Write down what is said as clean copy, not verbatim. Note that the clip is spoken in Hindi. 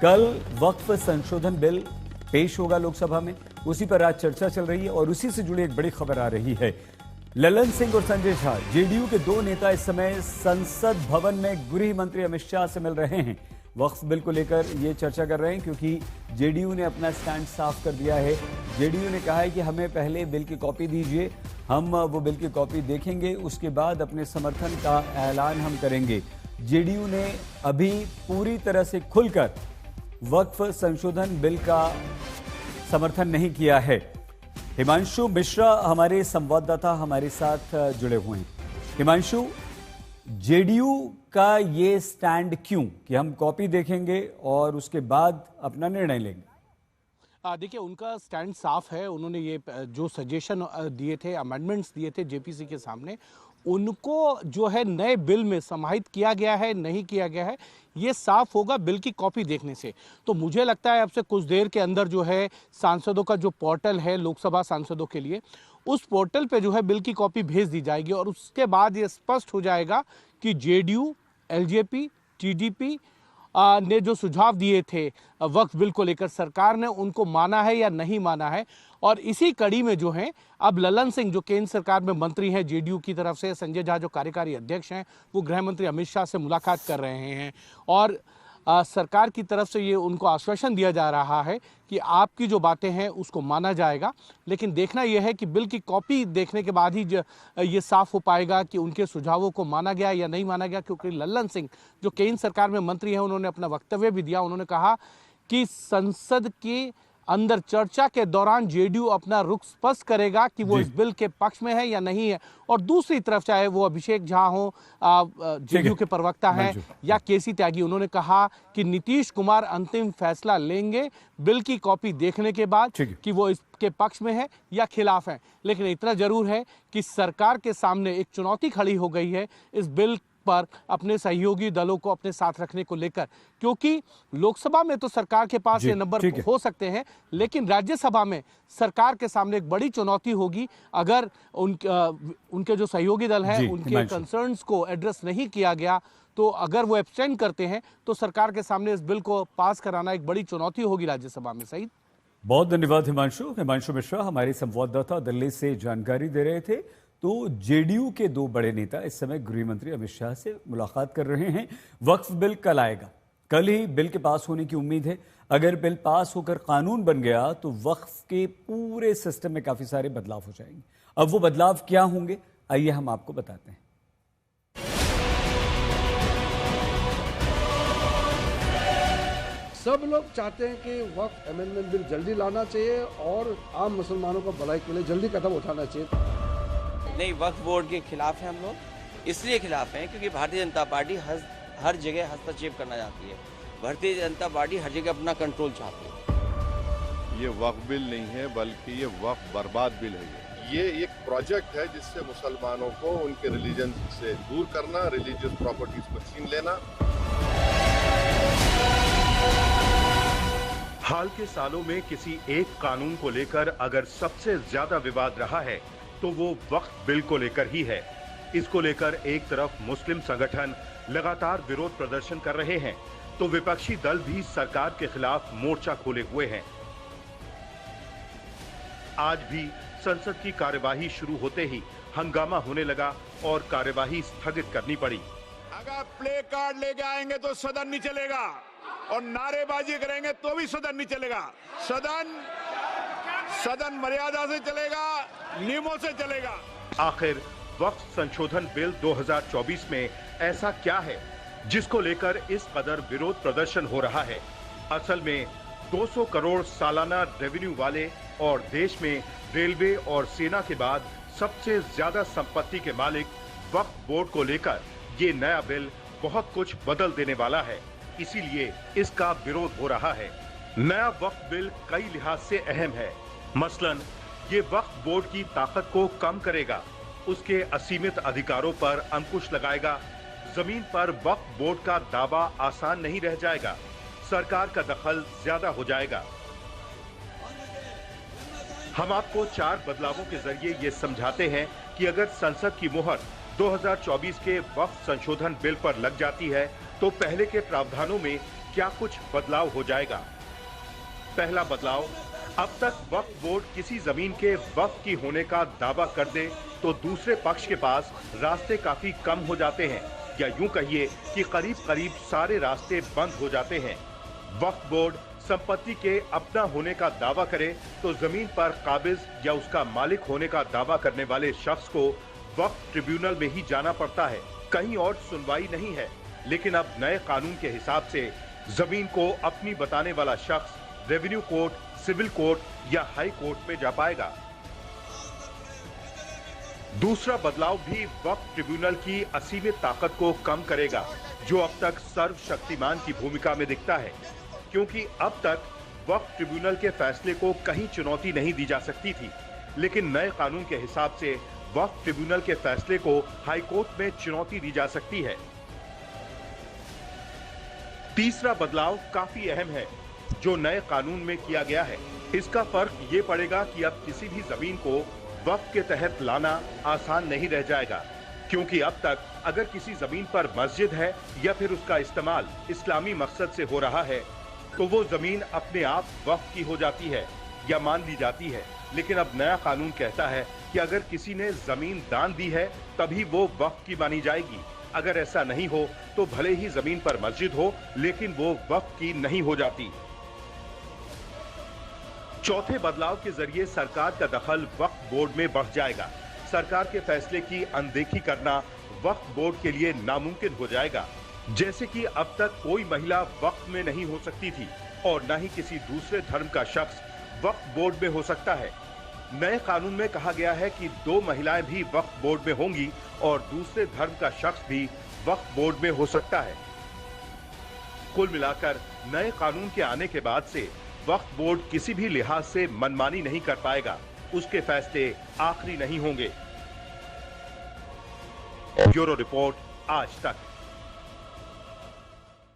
कल वक्फ संशोधन बिल पेश होगा लोकसभा में, उसी पर आज चर्चा चल रही है और उसी से जुड़ी एक बड़ी खबर आ रही है। ललन सिंह और संजय झा, जेडीयू के दो नेता इस समय संसद भवन में गृह मंत्री अमित शाह से मिल रहे हैं। वक्फ बिल को लेकर ये चर्चा कर रहे हैं क्योंकि जेडीयू ने अपना स्टैंड साफ कर दिया है। जेडीयू ने कहा है कि हमें पहले बिल की कॉपी दीजिए, हम वो बिल की कॉपी देखेंगे, उसके बाद अपने समर्थन का ऐलान हम करेंगे। जेडीयू ने अभी पूरी तरह से खुलकर वक्फ संशोधन बिल का समर्थन नहीं किया है। हिमांशु मिश्रा हमारे संवाददाता हमारे साथ जुड़े हुए हैं। हिमांशु, जेडीयू का ये स्टैंड क्यों कि हम कॉपी देखेंगे और उसके बाद अपना निर्णय लेंगे? देखिए, उनका स्टैंड साफ है। उन्होंने ये जो सजेशन दिए थे, अमेंडमेंट्स दिए थे जेपीसी के सामने, उनको जो है नए बिल में समाहित किया गया है नहीं किया गया है, ये साफ होगा बिल की कॉपी देखने से। तो मुझे लगता है अब से कुछ देर के अंदर जो है सांसदों का जो पोर्टल है लोकसभा सांसदों के लिए, उस पोर्टल पे जो है बिल की कॉपी भेज दी जाएगी और उसके बाद ये स्पष्ट हो जाएगा कि जेडीयू, एलजेपी, टीडीपी ने जो सुझाव दिए थे वक्फ बिल को लेकर, सरकार ने उनको माना है या नहीं माना है। और इसी कड़ी में जो है अब ललन सिंह जो केंद्र सरकार में मंत्री हैं जेडीयू की तरफ से, संजय झा जो कार्यकारी अध्यक्ष हैं, वो गृह मंत्री अमित शाह से मुलाकात कर रहे हैं और सरकार की तरफ से ये उनको आश्वासन दिया जा रहा है कि आपकी जो बातें हैं उसको माना जाएगा। लेकिन देखना यह है कि बिल की कॉपी देखने के बाद ही ये साफ हो पाएगा कि उनके सुझावों को माना गया या नहीं माना गया, क्योंकि ललन सिंह जो केंद्र सरकार में मंत्री हैं उन्होंने अपना वक्तव्य भी दिया। उन्होंने कहा कि संसद के अंदर चर्चा के दौरान जेडीयू अपना रुख स्पष्ट करेगा कि वो इस बिल के पक्ष में है या नहीं है। और दूसरी तरफ चाहे वो अभिषेक झा हो, जेडीयू के प्रवक्ता हैं, या केसी त्यागी, उन्होंने कहा कि नीतीश कुमार अंतिम फैसला लेंगे बिल की कॉपी देखने के बाद कि वो इसके पक्ष में है या खिलाफ है। लेकिन इतना जरूर है कि सरकार के सामने एक चुनौती खड़ी हो गई है इस बिल पर अपने सहयोगी दलों को अपने साथ रखने को लेकर, क्योंकि लोकसभा में तो सरकार के पास ये नंबर हो सकते हैं, लेकिन राज्यसभा में सरकार के सामने एक बड़ी चुनौती होगी अगर उनके जो सहयोगी दल हैं उनके कंसर्न्स को एड्रेस नहीं किया गया। तो अगर वो एब्सटेंड करते हैं तो सरकार के सामने इस बिल को पास कराना एक बड़ी चुनौती होगी राज्यसभा में। सही, बहुत धन्यवाद हिमांशु मिश्रा हमारे संवाददाता दिल्ली से जानकारी दे रहे थे। तो जेडीयू के दो बड़े नेता इस समय गृह मंत्री अमित शाह से मुलाकात कर रहे हैं। वक्फ बिल कल आएगा, कल ही बिल के पास होने की उम्मीद है। अगर बिल पास होकर कानून बन गया तो वक्फ के पूरे सिस्टम में काफी सारे बदलाव हो जाएंगे। अब वो बदलाव क्या होंगे, आइए हम आपको बताते हैं। सब लोग चाहते हैं कि वक्फ अमेंडमेंट बिल जल्दी लाना चाहिए और आम मुसलमानों को भलाई के लिए जल्दी कदम उठाना चाहिए। नहीं, वक्फ बोर्ड के खिलाफ हैं हम लोग। इसलिए खिलाफ हैं क्योंकि भारतीय जनता पार्टी हर जगह हस्तक्षेप करना चाहती है। भारतीय जनता पार्टी हर जगह अपना कंट्रोल चाहती है। ये वक्फ बिल नहीं है बल्कि ये वक्फ बर्बाद बिल है। ये एक प्रोजेक्ट है जिससे मुसलमानों को उनके रिलीजन से दूर करना, रिलीजियस प्रॉपर्टीज को छीन लेना। हाल के सालों में किसी एक कानून को लेकर अगर सबसे ज्यादा विवाद रहा है तो वो वक्फ बिल को लेकर ही है। इसको लेकर एक तरफ मुस्लिम संगठन लगातार विरोध प्रदर्शन कर रहे हैं तो विपक्षी दल भी सरकार के खिलाफ मोर्चा खोले हुए हैं। आज भी संसद की कार्यवाही शुरू होते ही हंगामा होने लगा और कार्यवाही स्थगित करनी पड़ी। अगर प्ले कार्ड लेके आएंगे तो सदन नहीं चलेगा और नारेबाजी करेंगे तो भी सदन नहीं चलेगा। सदन मर्यादा से चलेगा, नियमों से चलेगा। आखिर वक्फ संशोधन बिल 2024 में ऐसा क्या है जिसको लेकर इस कदर विरोध प्रदर्शन हो रहा है? असल में 200 करोड़ सालाना रेवेन्यू वाले और देश में रेलवे और सेना के बाद सबसे ज्यादा संपत्ति के मालिक वक्फ बोर्ड को लेकर ये नया बिल बहुत कुछ बदल देने वाला है, इसीलिए इसका विरोध हो रहा है। नया वक्फ बिल कई लिहाज से अहम है। मसलन ये वक्फ बोर्ड की ताकत को कम करेगा, उसके असीमित अधिकारों पर अंकुश लगाएगा, जमीन पर वक्फ बोर्ड का दावा आसान नहीं रह जाएगा, सरकार का दखल ज्यादा हो जाएगा। हम आपको 4 बदलावों के जरिए ये समझाते हैं कि अगर संसद की मुहर 2024 के वक्फ संशोधन बिल पर लग जाती है तो पहले के प्रावधानों में क्या कुछ बदलाव हो जाएगा? पहला बदलाव, अब तक वक्फ बोर्ड किसी जमीन के वक्फ की होने का दावा कर दे तो दूसरे पक्ष के पास रास्ते काफी कम हो जाते हैं, या यूं कहिए कि करीब करीब सारे रास्ते बंद हो जाते हैं। वक्फ बोर्ड संपत्ति के अपना होने का दावा करे तो जमीन पर काबिज या उसका मालिक होने का दावा करने वाले शख्स को वक्फ ट्रिब्यूनल में ही जाना पड़ता है, कहीं और सुनवाई नहीं है। लेकिन अब नए कानून के हिसाब से जमीन को अपनी बताने वाला शख्स रेवेन्यू कोर्ट, सिविल कोर्ट या हाई कोर्ट में जा पाएगा। दूसरा बदलाव भी वक्फ ट्रिब्यूनल की असीमित ताकत को कम करेगा, जो अब तक सर्वशक्तिमान की भूमिका में दिखता है, क्योंकि अब तक वक्फ ट्रिब्यूनल के फैसले को कहीं चुनौती नहीं दी जा सकती थी। लेकिन नए कानून के हिसाब से वक्फ ट्रिब्यूनल के फैसले को हाई कोर्ट में चुनौती दी जा सकती है। तीसरा बदलाव काफी अहम है, जो नए कानून में किया गया है। इसका फर्क ये पड़ेगा कि अब किसी भी जमीन को वक्फ के तहत लाना आसान नहीं रह जाएगा, क्योंकि अब तक अगर किसी जमीन पर मस्जिद है या फिर उसका इस्तेमाल इस्लामी मकसद से हो रहा है तो वो जमीन अपने आप वक्फ की हो जाती है या मान ली जाती है। लेकिन अब नया कानून कहता है कि अगर किसी ने जमीन दान दी है तभी वो वक्फ की मानी जाएगी। अगर ऐसा नहीं हो तो भले ही जमीन पर मस्जिद हो, लेकिन वो वक्फ की नहीं हो जाती। चौथे बदलाव के जरिए सरकार का दखल वक्फ बोर्ड में बढ़ जाएगा। सरकार के फैसले की अनदेखी करना वक्फ बोर्ड के लिए नामुमकिन हो जाएगा। जैसे कि अब तक कोई महिला वक्फ में नहीं हो सकती थी और न ही किसी दूसरे धर्म का शख्स वक्फ बोर्ड में हो सकता है। नए कानून में कहा गया है कि 2 महिलाएं भी वक्फ बोर्ड में होंगी और दूसरे धर्म का शख्स भी वक्फ बोर्ड में हो सकता है। कुल मिलाकर नए कानून के आने के बाद से वक्फ बोर्ड किसी भी लिहाज से मनमानी नहीं कर पाएगा, उसके फैसले आखिरी नहीं होंगे। ब्यूरो रिपोर्ट, आज तक।